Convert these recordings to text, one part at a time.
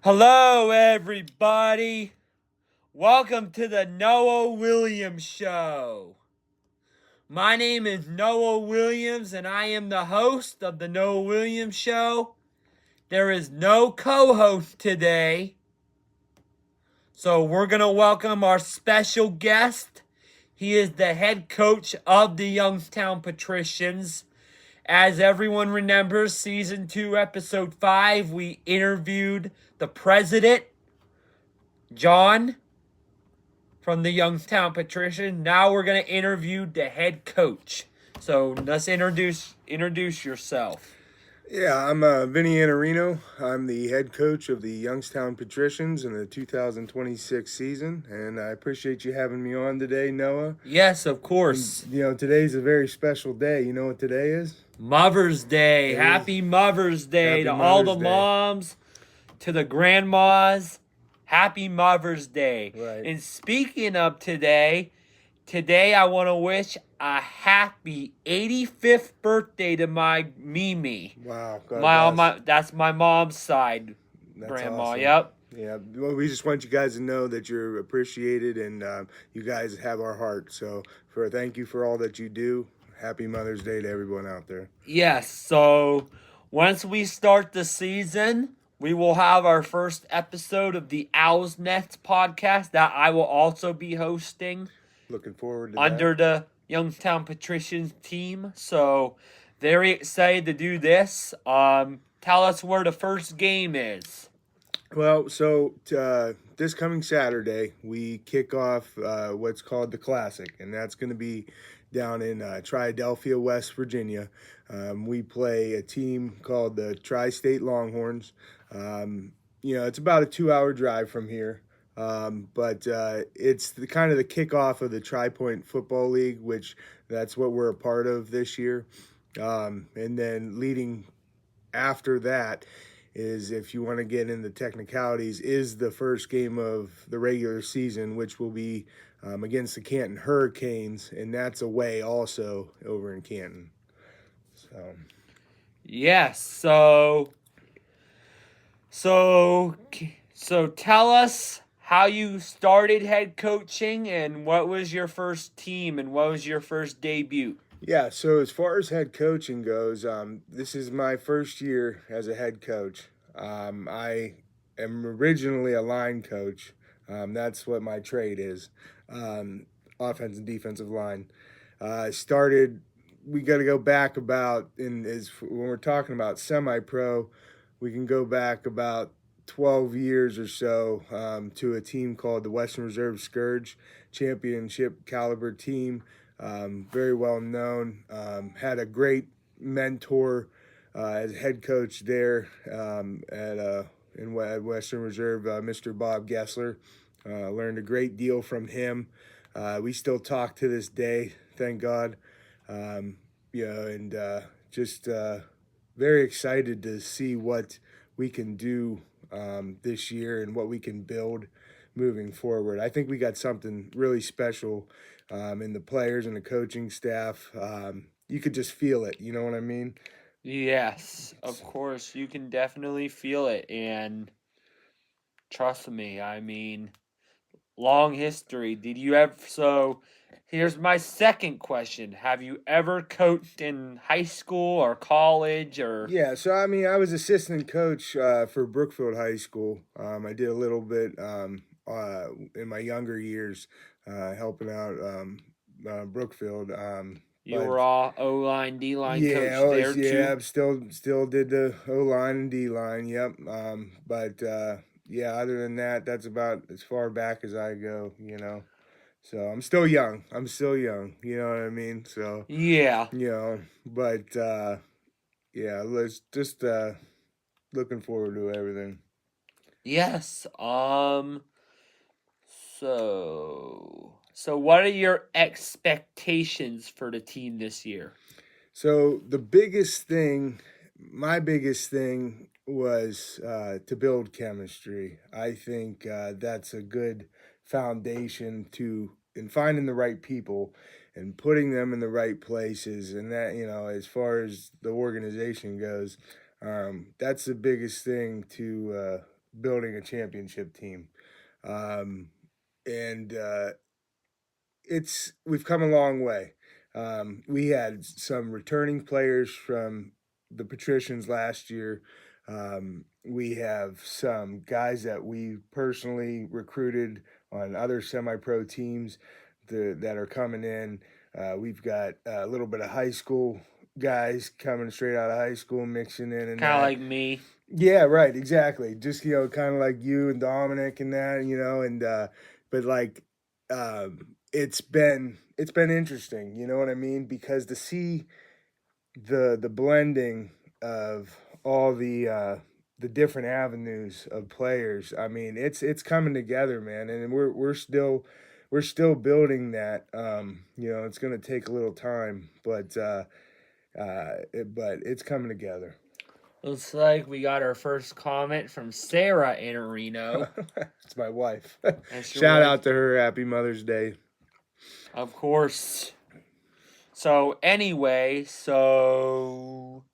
Hello, everybody. Welcome to the Noah Williams Show. My name is Noah Williams, and I am the host of the Noah Williams Show. There is no co-host today, so we're going to welcome our special guest. He is the head coach of the Youngstown Patricians. As everyone remembers, Season 2, Episode 5, we interviewed the president, John, from the Youngstown Patricians. Now we're going to interview the head coach. So let's introduce yourself. Yeah, I'm Vinny ANERINO. I'm the head coach of the Youngstown Patricians in the 2026 season, and I appreciate you having me on today, Noah. Yes, of course. And, today's a very special day. You know what today is? Mother's Day. Happy Mother's Day to all the moms, to the grandmas. Happy Mother's Day. Right. And speaking of today I want to wish a happy 85th birthday to my Mimi. Wow. That's my mom's side. That's grandma. Awesome. Yep. Yeah. Well, we just want you guys to know that you're appreciated, and you guys have our heart. So, thank you for all that you do. Happy Mother's Day to everyone out there. Yes. So once we start the season, we will have our first episode of the Owl's Nest podcast that I will also be hosting. Looking forward to under the Youngstown Patricians team. So very excited to do this. Tell us where the first game is. Well, so this coming Saturday, we kick off what's called the Classic, and that's going to be down in Triadelphia, West Virginia. We play a team called the Tri-State Longhorns. It's about a 2-hour drive from here. But it's the kind of the kickoff of the Tri-Point Football League, which that's what we're a part of this year. And then leading after that is, if you want to get into technicalities, is the first game of the regular season, which will be against the Canton Hurricanes, and that's away also over in Canton. Yes. So tell us how you started head coaching and what was your first team and what was your first debut. Yeah, so as far as head coaching goes, this is my first year as a head coach. I am originally a line coach. That's what my trade is, offense and defensive line. We got to go back when we're talking about semi-pro, we can go back about 12 years or so to a team called the Western Reserve Scourge, championship caliber team, very well known. Had a great mentor as head coach there in Western Reserve, Mr. Bob Gessler. Learned a great deal from him. We still talk to this day, thank God. Just very excited to see what we can do this year and what we can build moving forward. I think we got something really special in the players and the coaching staff. You could just feel it, you know what I mean? Yes, of course. You can definitely feel it, and trust me, I mean, long history. Here's my second question. Have you ever coached in high school or college or? Yeah, so I mean, I was assistant coach for Brookfield High School. I did a little bit in my younger years helping out Brookfield. You were all O-line, D-line coach there too? Yeah, still did the O-line and D-line, yep. Other than that, that's about as far back as I go, So I'm still young, you know what I mean? So yeah, let's just looking forward to everything. Yes. So what are your expectations for the team this year? So my biggest thing was to build chemistry. I think that's a good foundation in finding the right people and putting them in the right places. And that, as far as the organization goes, that's the biggest thing to building a championship team. And we've come a long way. We had some returning players from the Patricians last year. We have some guys that we personally recruited on other semi-pro teams that are coming in. We've got a little bit of high school guys coming straight out of high school, mixing in and Kind of that. like me. Yeah, right, exactly. Just kind of like you and Dominic and that, and but like, it's been interesting. You know what I mean? Because to see the blending of all the different avenues of players. I mean, it's coming together, man, and we're still building that. It's going to take a little time, but but it's coming together. Looks like we got our first comment from Sarah ANERINO. It's my wife. That's your Shout wife? out to her. Happy Mother's Day. Of course. So anyway, so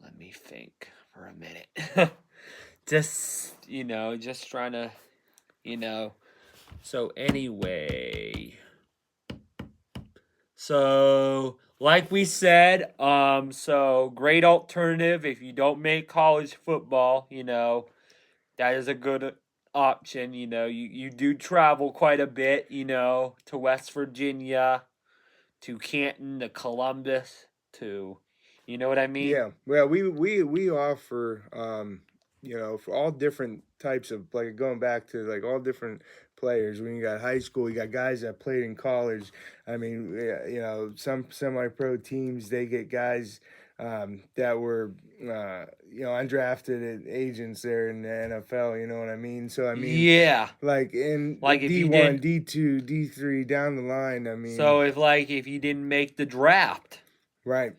let me think for a minute. just trying to, So anyway, so like we said, so great alternative if you don't make college football, that is a good option. You do travel quite a bit, to West Virginia, to Canton, to Columbus, to, you know what I mean? Yeah, well, we offer for all different types of, like, going back to like all different players. When you got high school, you got guys that played in college. I mean, some semi-pro teams, they get guys that were undrafted agents there in the NFL. You know what I mean? So I mean, Yeah. like in Like if you D1, did, D2, D3 down the line. I mean, so if you didn't make the draft, right.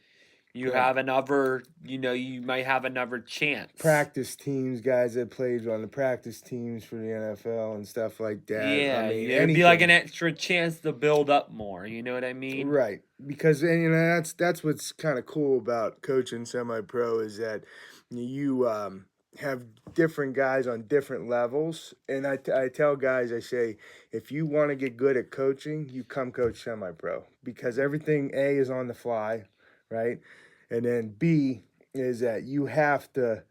you Yeah. have another, you might have another chance. Practice teams, guys that played on the practice teams for the NFL and stuff like that. Yeah, I mean, it'd be like an extra chance to build up more. You know what I mean? right? Because that's what's kind of cool about coaching semi-pro is that you have different guys on different levels. And I tell guys, I say, if you want to get good at coaching, you come coach semi-pro, because everything A is on the fly, right? And then B is that you have to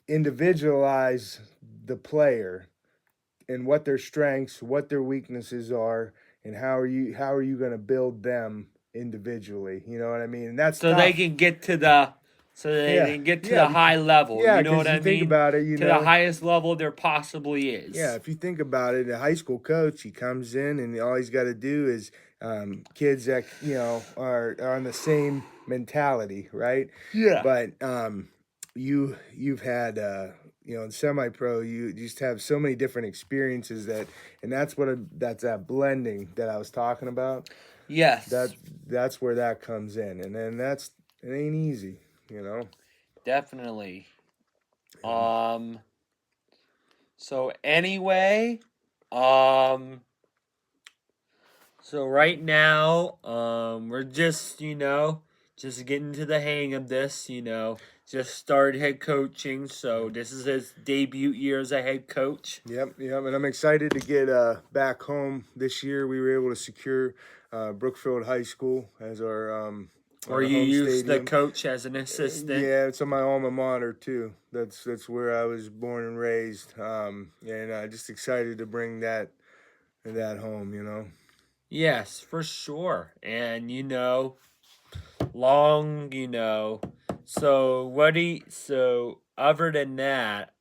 individualize the player and what their strengths, what their weaknesses are, and how are you going to build them individually? You know what I mean? And that's So tough. they can get to the, the high level. Yeah, You know what I you think mean? about it, To the highest level there possibly is. Yeah, if you think about it, a high school coach, he comes in and all he's got to do is kids that are on the same mentality, right? Yeah. But you've had in semi-pro, you just have so many different experiences and that's that blending that I was talking about. Yes. That's where that comes in, and then it ain't easy, Definitely. So anyway, so right now, we're just, just getting to the hang of this, just started head coaching, so this is his debut year as a head coach. Yep, and I'm excited to get back home this year. We were able to secure Brookfield High School as our Or you home use stadium. the coach as an assistant. Yeah, it's on my alma mater too. That's where I was born and raised. And just excited to bring that home. Yes, for sure. And long, so other than that,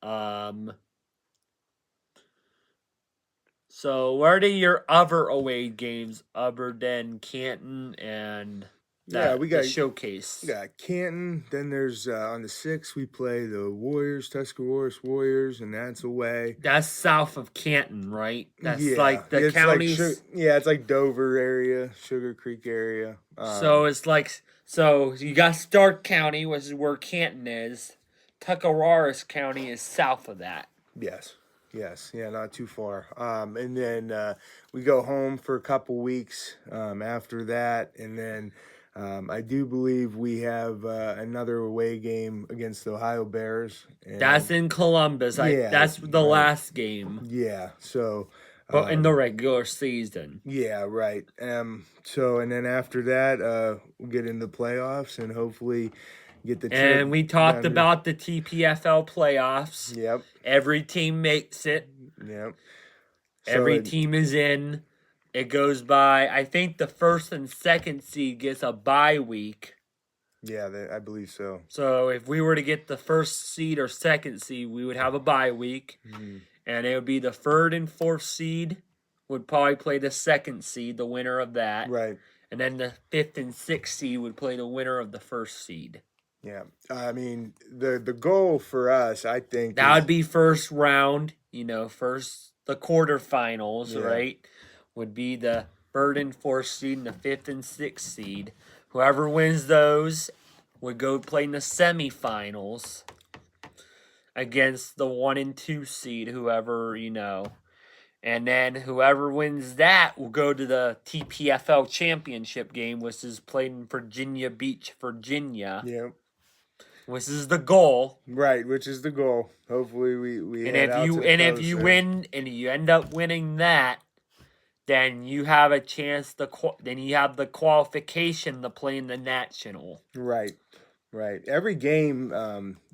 so what are your other away games other than Canton and we got the showcase? We got Canton. Then there's on the 6th we play the Warriors, Tuscarawas Warriors, and that's away. That's south of Canton, right? That's like the it's counties. It's like Dover area, Sugar Creek area. So it's like, so you got Stark County, which is where Canton is. Tuscarawas County is south of that. Yes, yeah, not too far. And then we go home for a couple weeks after that, and then I do believe we have another away game against the Ohio Bears. That's And in Columbus. yeah, That's the right. last game, Yeah. So, but in the regular season. yeah, right. So, and then after that, we'll get into playoffs and hopefully get the trip And we talked down to. about the TPFL playoffs. Yep. Every team makes it. Yep. So, Every team is in. It goes by. I think the first and second seed gets a bye week. yeah, I believe so. So if we were to get the first seed or second seed, we would have a bye week. And it would be the third and fourth seed would probably play the second seed, the winner of that. Right. And then the fifth and sixth seed would play the winner of the first seed. Yeah. I mean, the goal for us, I think, That would be first round, first the quarterfinals, Yeah. right? Would be the third and fourth seed and the fifth and sixth seed. Whoever wins those would go play in the semifinals against the 1 and 2 seed, whoever. And then whoever wins that will go to the TPFL championship game, which is played in Virginia Beach, Virginia. Yep. Which is the goal. Right, which is the goal. Hopefully we And head if out you to the and if coast you there. win and you end up winning that, then you have a chance then you have the qualification to play in the national. Right. Every game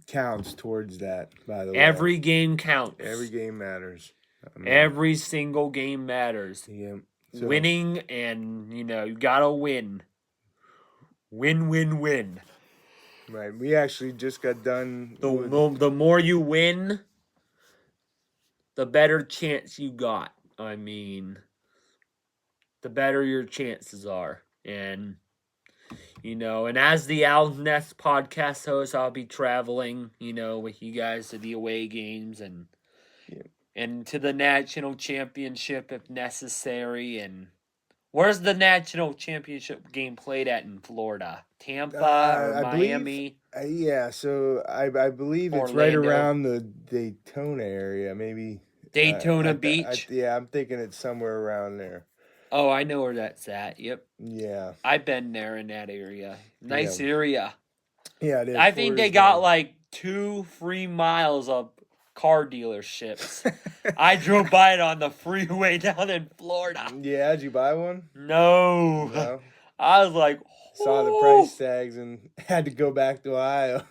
counts towards that, by the way. Every game counts. Every game matters. Every single game matters. Yeah. Winning, and you gotta win. Win. Right. We actually just got done. The more you win, the better chance you got. I mean, the better your chances are. And, and as the Owl's Nest podcast host, I'll be traveling, with you guys to the away games and to the national championship if necessary. And where's the national championship game played at in Florida? Tampa or I Miami? Yeah, so I believe it's Orlando. right around the Daytona area, maybe. Daytona Beach? Yeah, I'm thinking it's somewhere around there. Oh, I know where that's at. Yep. Yeah. I've been there in that area. Nice area. Yeah, it is. I think they got like 2-3 miles of car dealerships. I drove by it on the freeway down in Florida. Yeah, did you buy one? No. I was like, saw the price tags and had to go back to Ohio.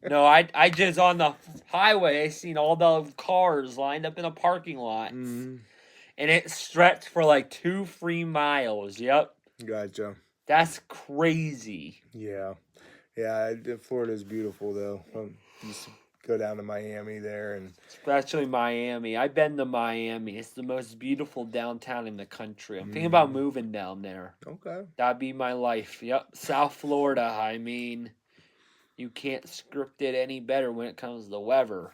No, I just on the highway, I seen all the cars lined up in a parking lot. Mm-hmm. And it stretched for like 2-3 miles. Yep. Gotcha. That's crazy. Yeah. Florida's beautiful though. Used to go down to Miami there, and especially Miami. I've been to Miami. It's the most beautiful downtown in the country. I'm thinking about moving down there. Okay. That'd be my life. Yep. South Florida. I mean, you can't script it any better when it comes to the weather.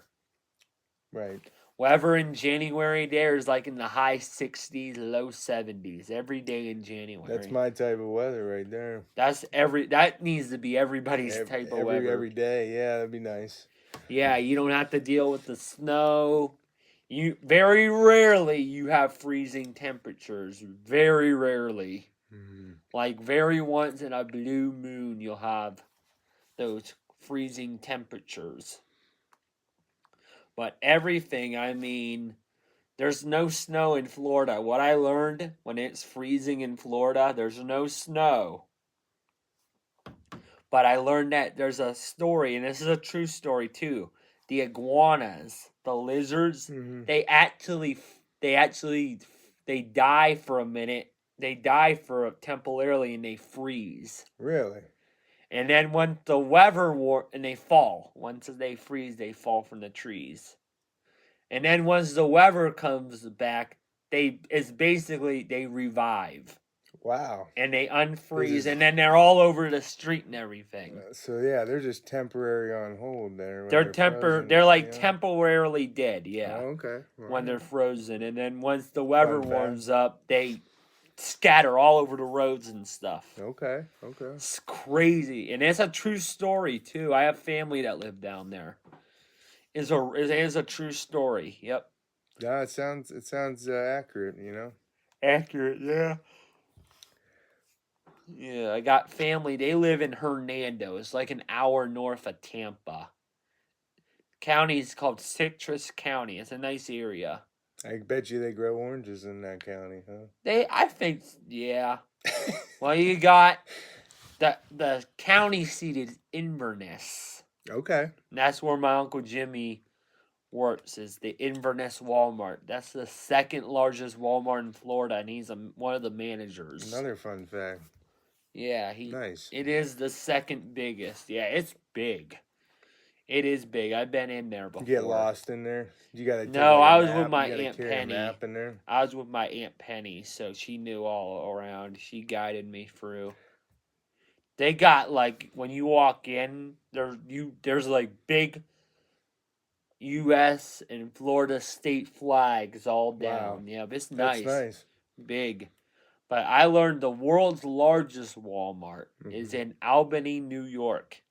Right. Weather in January there is like in the high 60s, low 70s every day in January. That's my type of weather right there. That needs to be everybody's type of weather. Every day. Yeah, that'd be nice. Yeah, you don't have to deal with the snow. You very rarely you have freezing temperatures. Very rarely. Mm-hmm. Like very once in a blue moon you'll have those freezing temperatures. But everything, I mean, there's no snow in Florida. What I learned when it's freezing in Florida, there's no snow. But I learned that there's a story, and this is a true story too. The iguanas, the lizards, they die for a minute. They die for temporarily, and they freeze. Really? And then when the weather and they fall. Once they freeze, they fall from the trees. And then once the weather comes back, they revive. Wow. And they unfreeze, and then they're all over the street and everything. So yeah, they're just temporary on hold there. They're temporarily dead, yeah. Oh, okay. When they're frozen. And then once the weather warms up, they scatter all over the roads and stuff. Okay. It's crazy. And it's a true story too. I have family that live down there. It is a true story. Yep. Yeah, it sounds accurate, Accurate, yeah. Yeah, I got family. They live in Hernando. It's like an hour north of Tampa. County is called Citrus County. It's a nice area. I bet you they grow oranges in that county, huh? I think, yeah. Well, you got the county seat is Inverness. Okay. And that's where my Uncle Jimmy works, is the Inverness Walmart. That's the second largest Walmart in Florida, and he's one of the managers. Another fun fact. Yeah, Nice. It is the second biggest. Yeah, it's big. It is big. I've been in there before. You get lost in there? You gotta take No, like I a was map. with my You gotta Aunt carry a Penny. map in there. I was with my Aunt Penny, so she knew all around. She guided me through. They got like when you walk in, there's like big U.S. and Florida state flags all down. Wow. Yeah, it's That's nice, nice. big. But I learned the world's largest Walmart is in Albany, New York.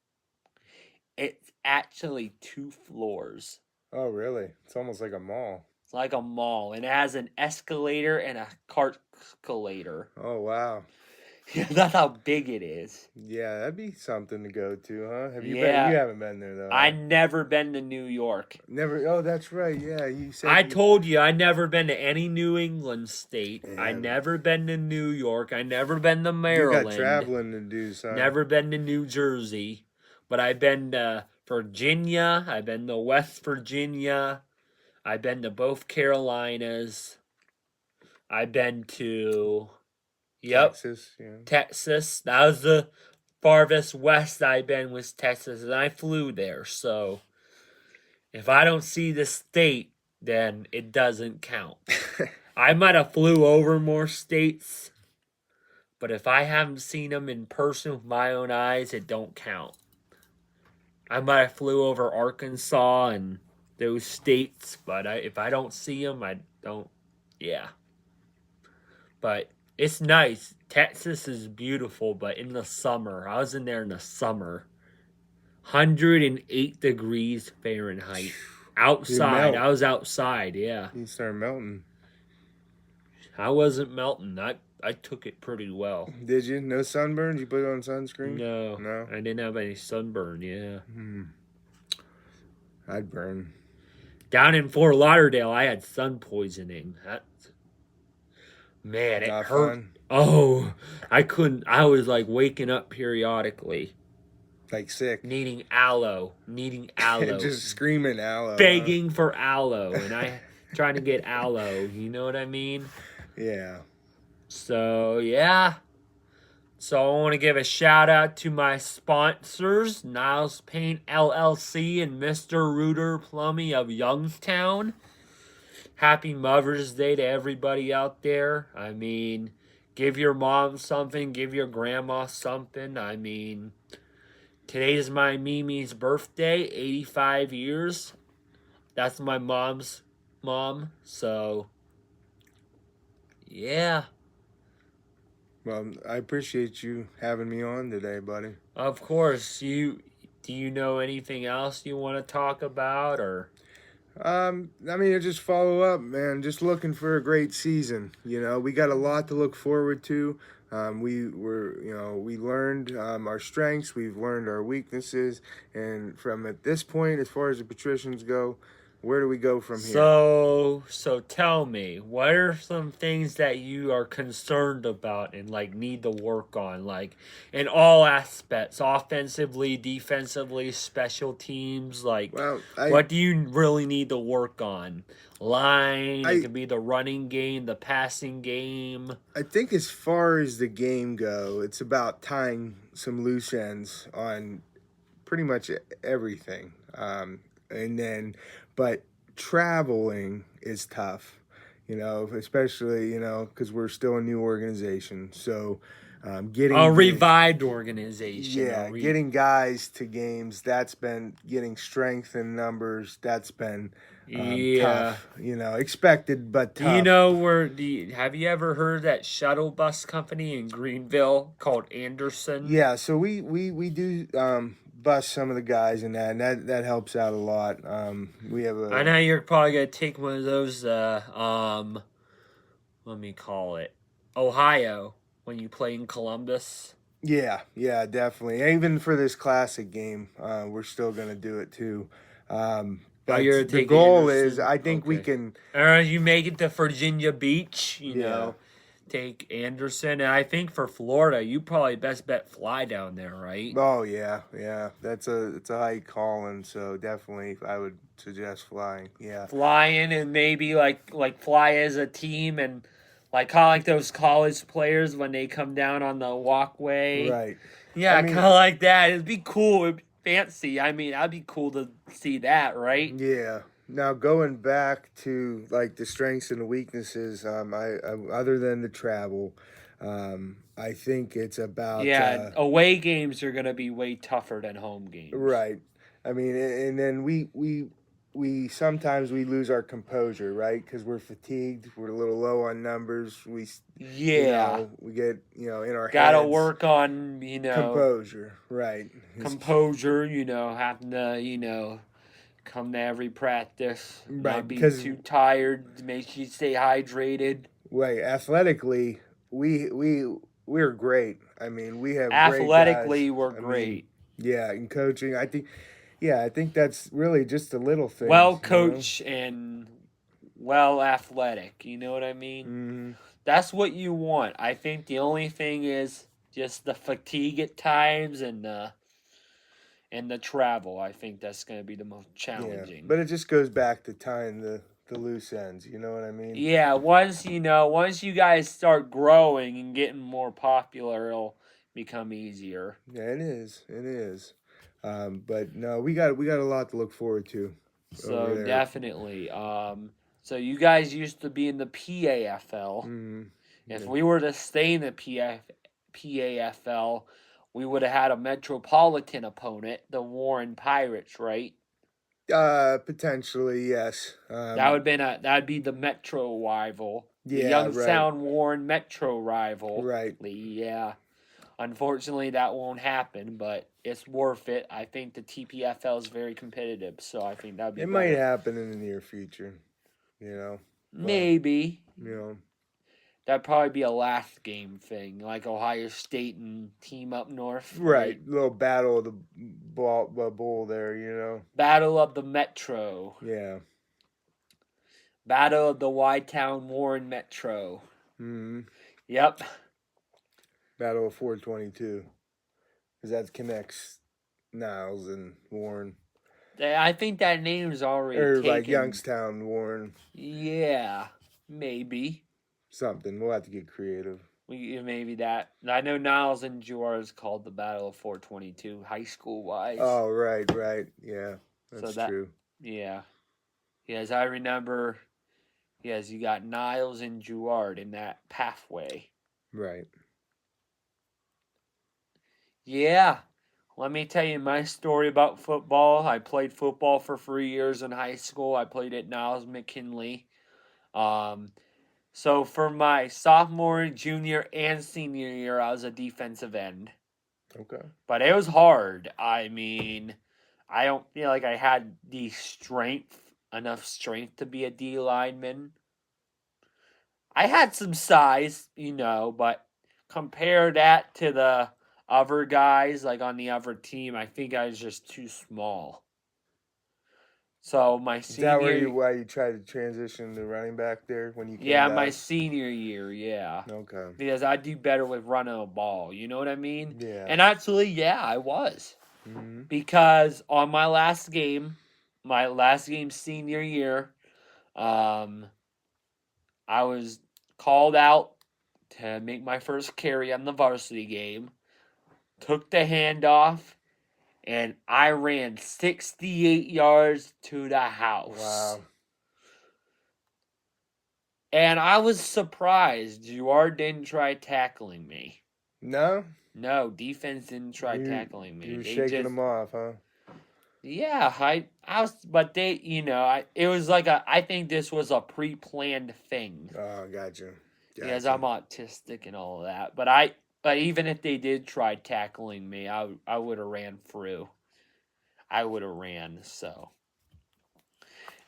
It's actually 2 floors. Oh, really? It's almost like a mall. It's like a mall, and it has an escalator and a cart escalator. Oh, wow. That's how big it is. Yeah, that'd be something to go to, huh? Have you been? Yeah. You haven't been there though. I Huh? never been to New York. Never. Oh, that's right. Yeah, you said. I told you I never been to any New England state. Yeah. I never been to New York. I never been to You Maryland. got traveling to do, son. Never been to New Jersey. But I've been to Virginia. I've been to West Virginia. I've been to both Carolinas. I've been to Texas. Yeah. Texas. That was the farthest west I've been, was Texas, and I flew there. So if I don't see the state, then it doesn't count. I might have flew over more states, but if I haven't seen them in person with my own eyes, it don't count. I might have flew over Arkansas and those states, but if I don't see them, I don't. Yeah. But it's nice. Texas is beautiful, but in the summer, I was in there in the summer. 108 degrees Fahrenheit. Outside. I was outside, yeah. You start melting. I wasn't melting. I took it pretty well. Did you? No sunburns? You put on sunscreen? No. No? I didn't have any sunburn, yeah. I'd burn. Down in Fort Lauderdale, I had sun poisoning. Man, it Not hurt. fun? Oh, I couldn't. I was like waking up periodically. Like sick. Needing aloe. Just screaming aloe. Begging for aloe. And I trying to get aloe. You know what I mean? Yeah. So, yeah. So, I want to give a shout out to my sponsors, Niles Paint LLC and Mr. Rooter Plumbing of Youngstown. Happy Mother's Day to everybody out there. I mean, give your mom something, give your grandma something. I mean, today's my Mimi's birthday, 85 years. That's my mom's mom. So, yeah. Well, I appreciate you having me on today, buddy. Of course. Do you know anything else you want to talk about, or? I mean, just follow up, man. Just looking for a great season. You know, we got a lot to look forward to. We learned our strengths. We've learned our weaknesses. And from at this point, as far as the Patricians go, where do we go from here? So tell me, what are some things that you are concerned about and like need to work on, like in all aspects, offensively, defensively, special teams, like what do you really need to work on? It could be the running game, the passing game. I think as far as the game go, it's about tying some loose ends on pretty much everything. But traveling is tough, you know, especially, you know, because we're still a new organization. So getting a revived organization. Yeah, getting guys to games, that's been getting strength in numbers. That's been tough, you know, expected, but tough. Do you know have you ever heard that shuttle bus company in Greenville called Anderson? Yeah, so we do bust some of the guys in that, and that helps out a lot. We have I know you're probably gonna take one of those let me call it Ohio. when you play in Columbus. Yeah, definitely. Even for this classic game, we're still gonna do it too. But You're the taking goal is, Anderson? I think we Okay. can. You make it to Virginia Beach, Yeah. take Anderson. And I think for Florida, you probably best bet fly down there, right? Oh yeah. It's a high calling, so definitely I would suggest flying. Yeah. Flying and maybe like fly as a team and like kind of like those college players when they come down on the walkway. Right. Yeah, I mean, kind of like that. It'd be cool. It'd be fancy. I mean, that'd be cool to see that, right? yeah. Now going back to like the strengths and the weaknesses, other than the travel, I think it's about Yeah, away games are gonna be way tougher than home games. right. I mean, and then we sometimes we lose our composure, right? Because we're fatigued, we're a little low on numbers. We get in our Gotta heads. work on Composure, right? composure. Having to come to every practice, Right, not be because too tired, make sure you stay hydrated. right, athletically, we're great. I mean, we have Athletically, great guys. we're I mean, great. yeah, in coaching, I think that's really just the little things. Well coached and well athletic. You know what I mean? Mm-hmm. That's what you want. I think the only thing is just the fatigue at times and the travel. I think that's going to be the most challenging. Yeah, but it just goes back to tying the loose ends. You know what I mean? Yeah, once you guys start growing and getting more popular, it'll become easier. Yeah, it is. It is. But no, we got a lot to look forward to. So definitely. So you guys used to be in the PAFL. Mm-hmm. If we were to stay in the PAFL, we would have had a metropolitan opponent, the Warren Pirates, right? Potentially, yes. That'd be the Metro rival. The Yeah, Youngstown Warren Metro rival. Right. Yeah. Unfortunately, that won't happen, but it's worth it. I think the TPFL is very competitive, so I think that'd be. It might happen in the near future. Maybe. But, that'd probably be a last game thing, like Ohio State and team up north. Right. Little battle of the bull there. Battle of the Metro. Yeah. Battle of the Y-Town Warren Metro. Mm-hmm. Yep. Battle of 422. Because that connects Niles and Warren. I think that name's already taken. Like Youngstown, Warren. Yeah. Maybe. Something. We'll have to get creative. Maybe that. I know Niles and Juar is called the Battle of 422, high school wise. Oh, right. Yeah, that's true. Yeah. Yes, I remember. Yes, you got Niles and Juard in that pathway. Right. Yeah. Let me tell you my story about football. I played football for 3 years in high school. I played at Niles McKinley. So for my sophomore, junior, and senior year, I was a defensive end. Okay. But it was hard. I mean, I don't feel like I had enough strength to be a D lineman. I had some size, but compare that to the other guys, like on the other team, I think I was just too small. So my senior... Is that why you tried to transition to running back there when you came back? my senior year, yeah. Okay. Because I do better with running a ball, you know what I mean? Yeah. And actually, I was. Mm-hmm. Because on my last game senior year, I was called out to make my first carry on the varsity game, took the handoff, and I ran 68 yards to the house. Wow. And I was surprised. Juar didn't try tackling me. No? No, defense didn't try tackling me. You were shaking them off, huh? Yeah, I was, but they, it was like I think this was a pre-planned thing. Oh, gotcha. Because I'm autistic and all of that. But even if they did try tackling me, I would have ran through. I would have ran, so.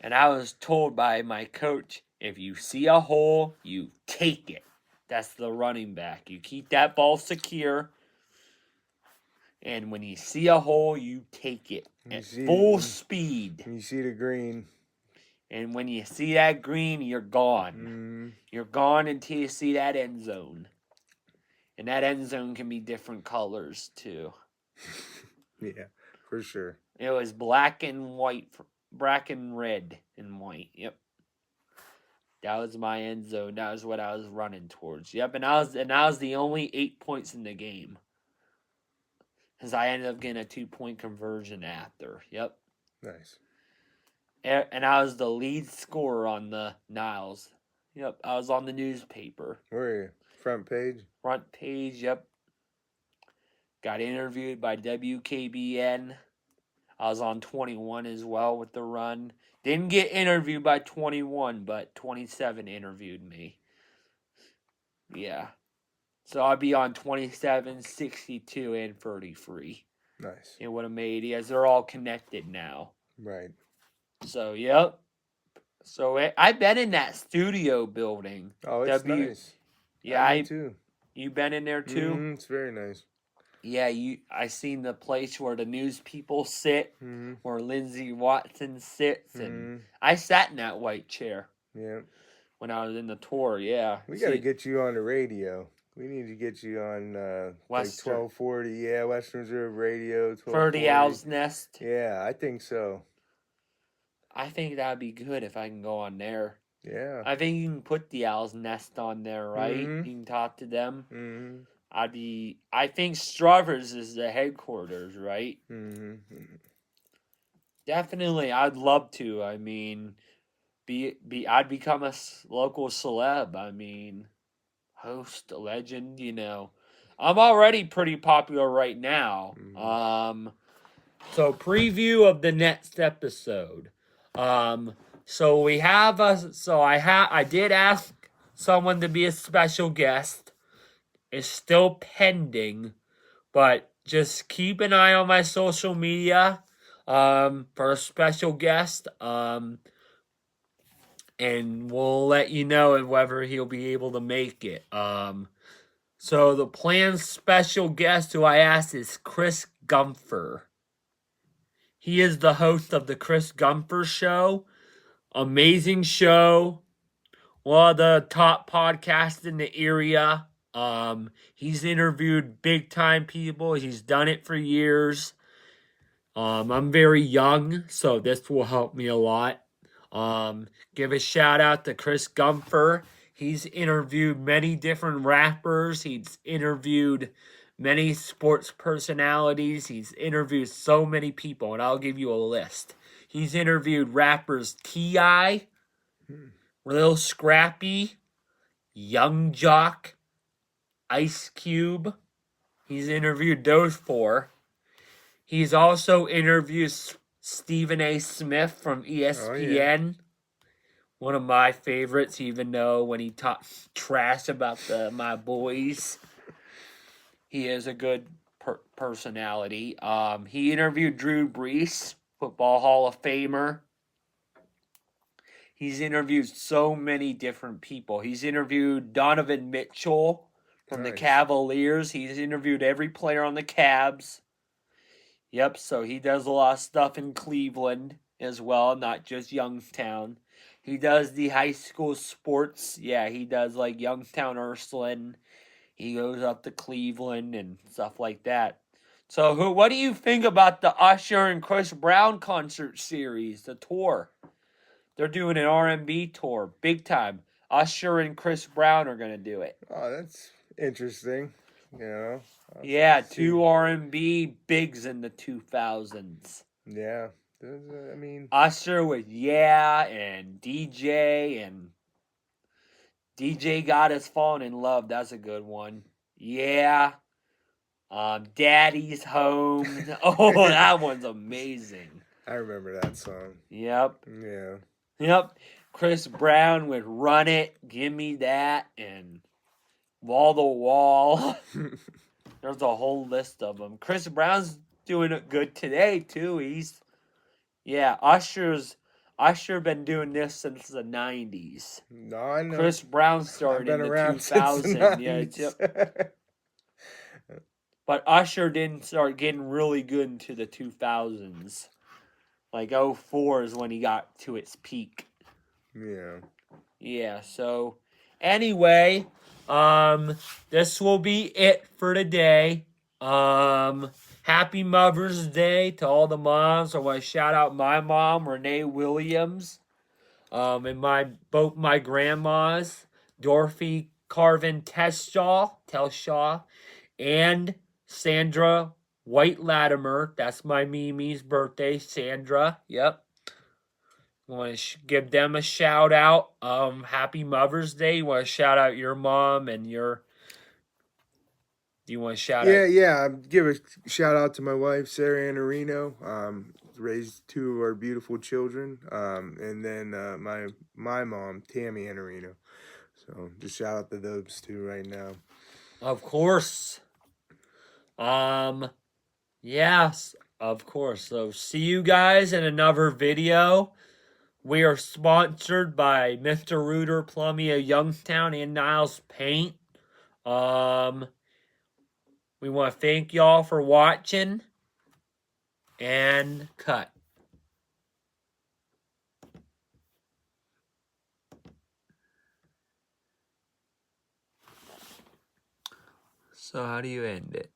And I was told by my coach, if you see a hole, you take it. That's the running back. You keep that ball secure, and when you see a hole, you take it at full speed. You see the green. And when you see that green, you're gone. You're gone until you see that end zone. And that end zone can be different colors, too. Yeah, for sure. It was black and white, black and red and white. Yep. That was my end zone. That was what I was running towards. Yep, and I was the only 8 points in the game. Because I ended up getting a 2-point conversion after. Yep. Nice. And I was the lead scorer on the Niles. Yep, I was on the newspaper. Where are you? Front page? Front page, yep. Got interviewed by WKBN. I was on 21 as well with the run. Didn't get interviewed by 21, but 27 interviewed me. Yeah. So I'd be on 27, 62, and 33. Nice. It would have made it, as they're all connected now. Right. So, yep. So I've been in that studio building. Oh, it's nice. Yeah, Me too. You been in there too? It's very nice. Yeah, I seen the place where the news people sit, where Lindsey Watson sits, and I sat in that white chair. Yeah. When I was in the tour, yeah. We got to get you on the radio. We need to get you on like 1240. Yeah, Western Reserve Radio. For the Owl's Nest. Yeah, I think so. I think that'd be good if I can go on there. Yeah. I think you can put the Owl's Nest on there, right? You can talk to them. I think Strawber's is the headquarters, right? Definitely, I'd love to. I mean, I'd become a local celeb. I mean, host, a legend, you know. I'm already pretty popular right now. So preview of the next episode. So we have I did ask someone to be a special guest. It's still pending, but just keep an eye on my social media for a special guest. And we'll let you know whether he'll be able to make it. So the planned special guest who I asked is Chris Gumpher. He is the host of the Chris Gumpher Show. Amazing show. One of the top podcasts in the area. He's interviewed big time people. He's done it for years. I'm very young, so this will help me a lot. Give a shout out to Chris Gumpher. He's interviewed many different rappers. He's interviewed many sports personalities. He's interviewed so many people, and I'll give you a list. He's interviewed rappers T.I., Lil Scrappy, Young Jock, Ice Cube. He's interviewed those four. He's also interviewed Stephen A. Smith from ESPN. Oh, yeah. One of my favorites, even though when he talks trash about my boys, he is a good personality. He interviewed Drew Brees, Football Hall of Famer. He's interviewed so many different people. He's interviewed Donovan Mitchell from the Cavaliers. He's interviewed every player on the Cavs. Yep, so he does a lot of stuff in Cleveland as well, not just Youngstown. He does the high school sports. Yeah, he does like Youngstown Ursuline. He goes up to Cleveland and stuff like that. So what do you think about the Usher and Chris Brown concert series, the tour? They're doing an R&B tour, big time. Usher and Chris Brown are going to do it. Oh, that's interesting. You know? Yeah, two R&B bigs in the 2000s. Yeah. I mean, Usher with Yeah and DJ Got Us Falling in Love. That's a good one. Yeah. Daddy's Home. Oh, that one's amazing. I remember that song. Yep. Yeah. Yep. Chris Brown would Run It, Give Me That, and Wall to Wall. There's a whole list of them. Chris Brown's doing it good today, too. Usher's Usher been doing this since the 90s. No, I know. Chris Brown I've started in been the around since the 2000s. Yeah, 90s. but Usher didn't start getting really good into the 2000s. Like 04 is when he got to its peak. Yeah. Yeah, so anyway, this will be it for today. Happy Mother's Day to all the moms. I want to shout out my mom, Renee Williams, and both my grandmas, Dorothy Carvin Telshaw, and Sandra White Latimer. That's my Mimi's birthday, Sandra. Yep. Want to give them a shout out. Happy Mother's Day. You want to shout out your mom and your. Do you want to shout out? Yeah. Give a shout out to my wife, Sarah Anerino. Raised two of our beautiful children. And then my mom, Tammy Anerino. So just shout out to those two right now. Of course. Yes, of course. So see you guys in another video. We are sponsored by Mr. Rooter Plumbing of Youngstown and Niles Paint. We want to thank y'all for watching. And cut. So how do you end it?